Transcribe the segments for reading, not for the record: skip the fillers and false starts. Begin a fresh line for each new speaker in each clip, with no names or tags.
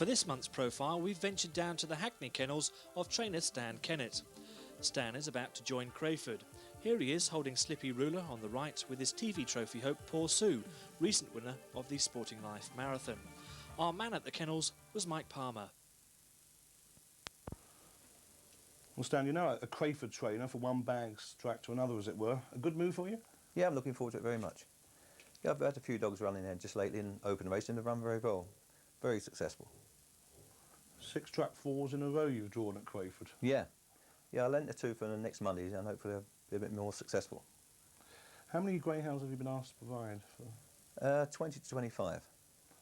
For this month's profile, we've ventured down to the Hackney kennels of trainer Stan Kennett. Stan is about to join Crayford. Here he is holding Slippy Ruler on the right with his TV trophy hope Poor Sue, recent winner of the Sporting Life Marathon. Our man at the kennels was Mike Palmer.
Well, Stan, you're now a Crayford trainer for one bag's track to another, as it were. A good move for you?
Yeah, I'm looking forward to it very much. Yeah, I've had a few dogs running there just lately in open racing. They've run very well. Very successful.
6 track 4s in a row you've drawn at Crayford.
Yeah. Yeah, I'll enter 2 for the next Monday and hopefully I'll be a bit more successful.
How many greyhounds have you been asked to provide? For?
20 to 25.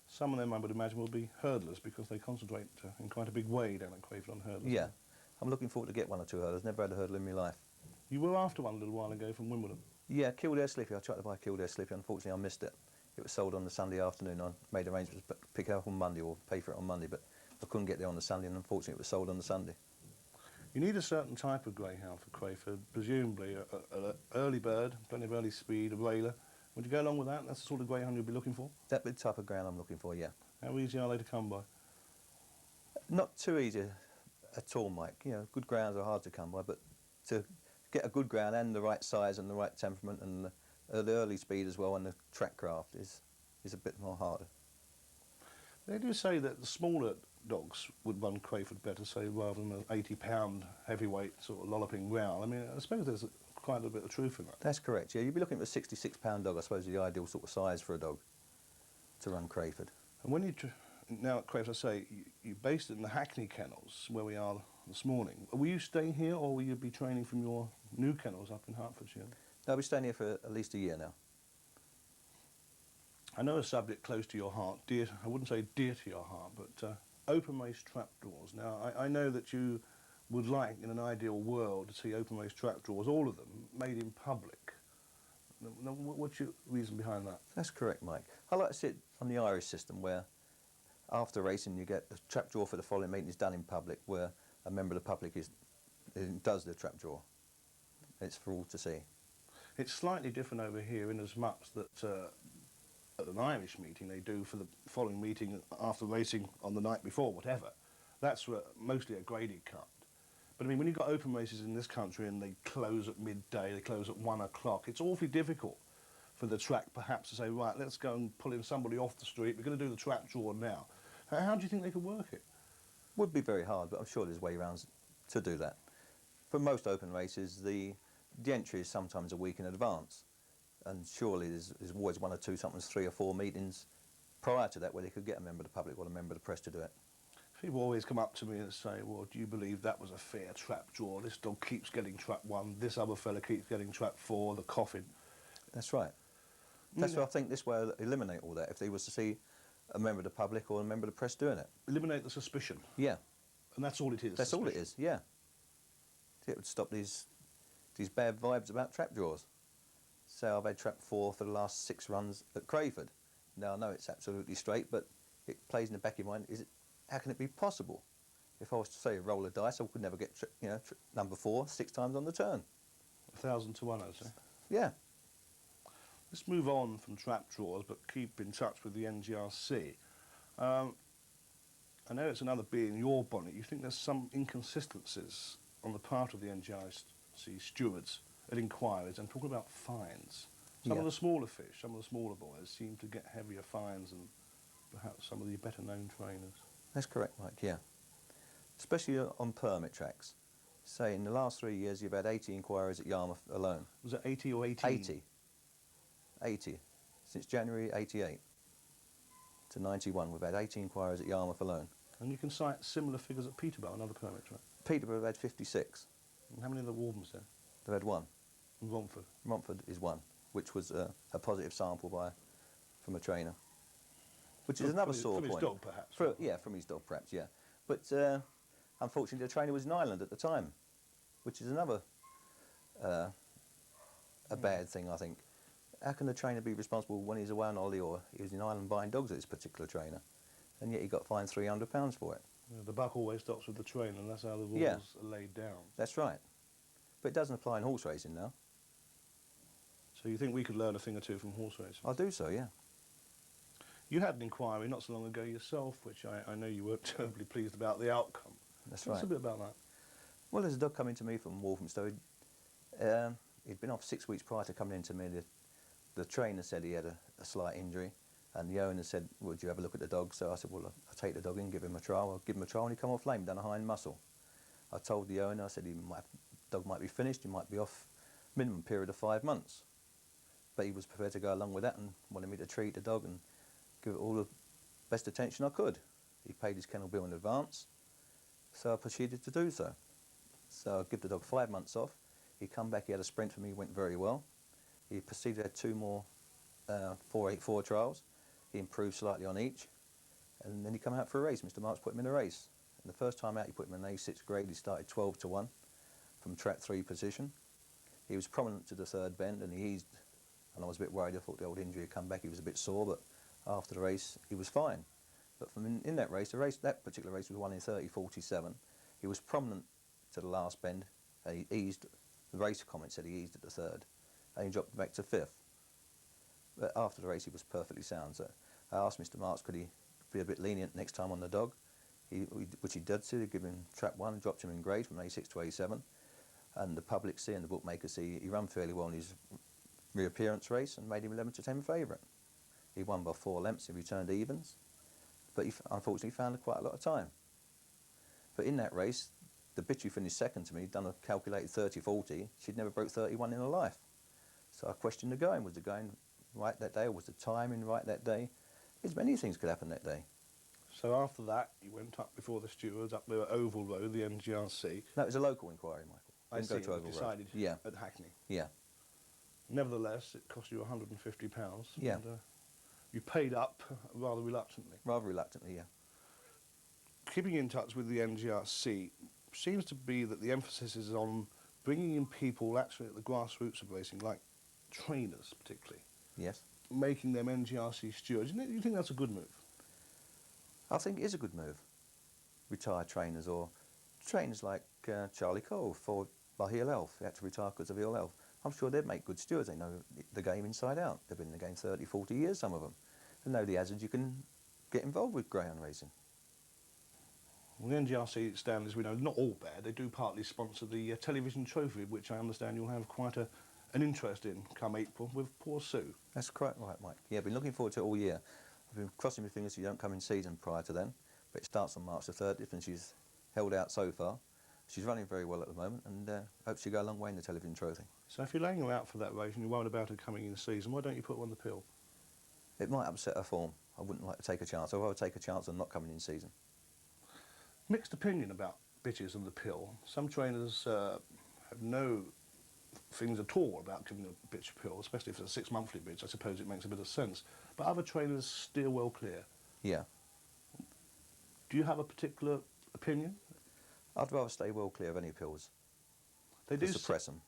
Some of them, I would imagine, will be hurdlers because they concentrate in quite a big way down at Crayford on hurdlers.
Yeah. I'm looking forward to get 1 or 2 hurdlers. Never had a hurdle in my life.
You were after one a little while ago from Wimbledon.
Yeah, Kildare Slippy. I tried to buy Kildare Slippy. Unfortunately, I missed it. It was sold on the Sunday afternoon. I made arrangements to pick it up on Monday or pay for it on Monday, but I couldn't get there on the Sunday, and unfortunately, it was sold on the Sunday.
You need a certain type of greyhound for Crayford, presumably an early bird, plenty of early speed, a railer. Would you go along with that? That's the sort of greyhound you'd be looking for?
That big type of ground I'm looking for, yeah.
How easy are they to come by?
Not too easy at all, Mike. You know, good grounds are hard to come by, but to get a good ground and the right size and the right temperament and the early speed as well and the track craft is a bit more harder.
They do say that the smaller dogs would run Crayford better, say, rather than an 80-pound heavyweight sort of lolloping round. I mean, I suppose there's quite a bit of truth in that.
That's correct, yeah. You'd be looking at a 66-pound dog, I suppose, is the ideal sort of size for a dog to run Crayford.
And when you now at Crayford, I say, you based it in the Hackney kennels, where we are this morning. Will you stay here, or will you be training from your new kennels up in Hertfordshire?
No, I'll be staying here for at least a year now.
I know a subject close to your heart, dear, I wouldn't say dear to your heart, but open race trapdoors. Now, I know that you would like, in an ideal world, to see open race trapdoors, all of them, made in public. Now, what's your reason behind that?
That's correct, Mike. I like to see it on the Irish system, where after racing you get the trapdoor for the following meeting is done in public, where a member of the public does the trapdoor. It's for all to see. It's
slightly different over here in as much that at an Irish meeting they do for the following meeting after racing on the night before, whatever. That's mostly a graded cut. But I mean, when you've got open races in this country and they close at midday, they close at 1 o'clock, it's awfully difficult for the track perhaps to say, right, let's go and pull in somebody off the street, we're going to do the trap draw now. How do you think they could work it?
Would be very hard, but I'm sure there's way around to do that. For most open races, the entry is sometimes a week in advance, and surely there's always 1 or 2, sometimes 3 or 4 meetings prior to that where they could get a member of the public or a member of the press to do it.
People always come up to me and say, well, do you believe that was a fair trap draw? This dog keeps getting trap 1, this other fella keeps getting trap 4, the coffin.
That's right. That's why I think this way will eliminate all that, if they was to see a member of the public or a member of the press doing it.
Eliminate the suspicion?
Yeah.
And that's all it is?
That's all it is, yeah. It would stop these bad vibes about trap draws. So I've had trap 4 for the last 6 runs at Crayford. Now I know it's absolutely straight, but it plays in the back of your mind, how can it be possible? If I was to say roll a dice, I could never get number 4 6 times on the turn.
1,000 to 1, I'd say.
Yeah.
Let's move on from trap draws, but keep in touch with the NGRC. I know it's another bee in your bonnet. You think there's some inconsistencies on the part of the NGRC stewards at inquiries. I'm talking about fines. Some of the smaller fish, some of the smaller boys seem to get heavier fines than perhaps some of the better-known trainers.
That's correct, Mike, yeah. Especially on permit tracks. Say, in the last 3 years, you've had 80 inquiries at Yarmouth alone.
Was it 80 or 18?
80. 80. Since January 88 to 91, we've had 80 inquiries at Yarmouth alone.
And you can cite similar figures at Peterborough, another permit track?
Peterborough have had 56.
And how many of the Wardens there?
They've had 1.
And Romford?
Romford is 1, which was a positive sample from a trainer. Which is another sore point.
From his dog, perhaps?
Yeah, from his dog, perhaps, yeah. But unfortunately, the trainer was in Ireland at the time, which is another a bad thing, I think. How can the trainer be responsible when he's away on holiday or he was in Ireland buying dogs at this particular trainer, and yet he got fined £300 for it?
Yeah, the buck always stops with the trainer, and that's how the rules are laid down.
That's right. But it doesn't apply in horse racing now.
So you think we could learn a thing or two from horse racing?
I do so, yeah.
You had an inquiry not so long ago yourself, which I know you weren't terribly pleased about the outcome.
That's
Tell us
right.
a bit about that.
Well, there's a dog coming to me from Walthamstow. He'd been off 6 weeks prior to coming into me. The trainer said he had a slight injury, and the owner said, would you have a look at the dog? So I said, well, I'll take the dog in, give him a trial. I'll give him a trial, and he come off lame, done a hind muscle. I told the owner, I said, the dog might be finished, he might be off minimum period of 5 months. But he was prepared to go along with that and wanted me to treat the dog and give it all the best attention I could. He paid his kennel bill in advance, so I proceeded to do so. So I give the dog 5 months off. He come back, he had a sprint for me, went very well. He proceeded to have 2 more 484 trials. He improved slightly on each. And then he come out for a race. Mr. Marks put him in a race. And the first time out he put him in an A6 grade, he started 12 to 1 from track 3 position. He was prominent to the 3rd bend and he eased, and I was a bit worried. I thought the old injury had come back, he was a bit sore, but after the race he was fine. But from in that race, that particular race was won in 30.47. He was prominent to the last bend and he eased. The race comment said he eased at the 3rd and he dropped back to 5th. But after the race he was perfectly sound. So I asked Mr. Marks could he be a bit lenient next time on the dog, which he did. So he gave him trap 1 and dropped him in grade from A6 to A7. And the public see and the bookmakers see he ran fairly well in his reappearance race and made him 11 to 10 favourite. He won by 4 lengths, he returned evens, but he unfortunately found quite a lot of time. But in that race, the bitch who finished second to me, done a calculated 30-40, she'd never broke 31 in her life. So I questioned the going. Was the going right that day, or was the timing right that day? There's many things could happen that day.
So after that, you went up before the stewards, up there at Oval Road, the NGRC.
No, it was a local inquiry, Michael.
I
Didn't
see,
go to
you
Oval Road.
decided
Yeah,
at Hackney.
yeah,
Nevertheless, it cost you £150.
Yeah.
And, you paid up rather reluctantly.
rather reluctantly, yeah.
Keeping in touch with the NGRC seems to be that the emphasis is on bringing in people actually at the grassroots of racing, like trainers particularly,
Yes.
making them NGRC stewards. Do you think that's a good move?
I think it is a good move. Retired trainers or trainers like Charlie Cole by ill health. He had to retire because of ill health. I'm sure they'd make good stewards. They know the game inside out. They've been in the game 30, 40 years, some of them. They know the hazards you can get involved with greyhound racing.
Well, the NGRC stand, as we know, not all bad. They do partly sponsor the television trophy, which I understand you'll have quite an interest in come April with poor Sue.
That's quite right, Mike. Yeah, I've been looking forward to it all year. I've been crossing my fingers so you don't come in season prior to then, but it starts on March the 30th and she's held out so far. She's running very well at the moment and hopes she'll go a long way in the television trophy.
So if you're laying her out for that race and you're worried about her coming in season, why don't you put her on the pill?
It might upset her form. I wouldn't like to take a chance. I'd rather take a chance on not coming in season.
Mixed opinion about bitches and the pill. Some trainers have no things at all about giving a bitch a pill, especially if it's a 6 monthly bitch. I suppose it makes a bit of sense. But other trainers steer well clear.
Yeah.
Do you have a particular opinion?
I'd rather stay well clear of any pills
They
to
do
suppress them.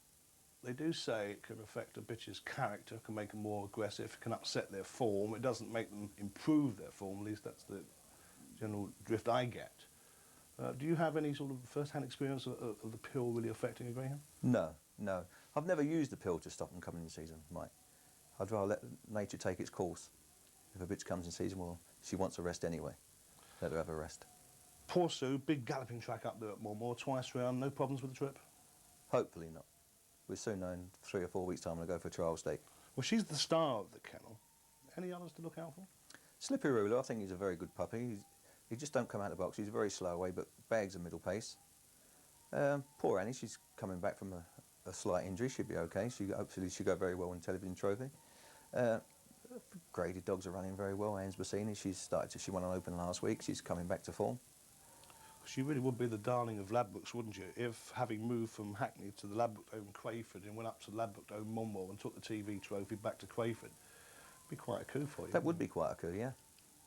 They do say it can affect a bitch's character, can make them more aggressive, can upset their form. It doesn't make them improve their form, at least that's the general drift I get. Do you have any sort of first-hand experience of the pill really affecting a greyhound?
No, no. I've never used the pill to stop them coming in season, Mike. I'd rather let nature take its course. If a bitch comes in season, well, she wants a rest anyway. Let her have a rest.
Poor Sue, big galloping track up there at Mormore, twice round, no problems with the trip?
Hopefully not. We'll soon know in 3 or 4 weeks' time when I go for a trial stake.
Well, she's the star of the kennel. Any others to look out for?
Slippy Ruler, I think he's a very good puppy. He just don't come out of the box. He's very slow away, but bags a middle pace. Poor Annie, she's coming back from a slight injury. She'll be okay. Hopefully she'll go very well in television trophy. Graded dogs are running very well. Anne's Bassini, she won an open last week. She's coming back to form.
She really would be the darling of Ladbrokes, wouldn't you? If, having moved from Hackney to the Ladbroke owned Crayford and went up to Ladbroke owned Monmore and took the TV trophy back to Crayford, it'd be quite a coup for you.
That would be quite a coup, yeah.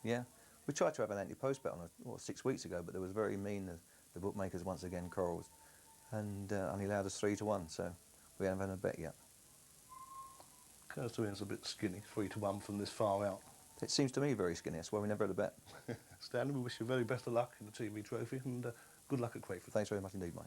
Yeah. We tried to have an anti-post bet on 6 weeks ago, but they was very mean, the bookmakers once again, Corals, and only allowed us 3 to 1, so we haven't had a bet yet.
Occurs to me it's a bit skinny, 3 to 1 from this far out.
It seems to me very skinny, that's why we never had a bet.
Stanley, we wish you very best of luck in the TV trophy and good luck at Crayford.
Thanks very much indeed, mate.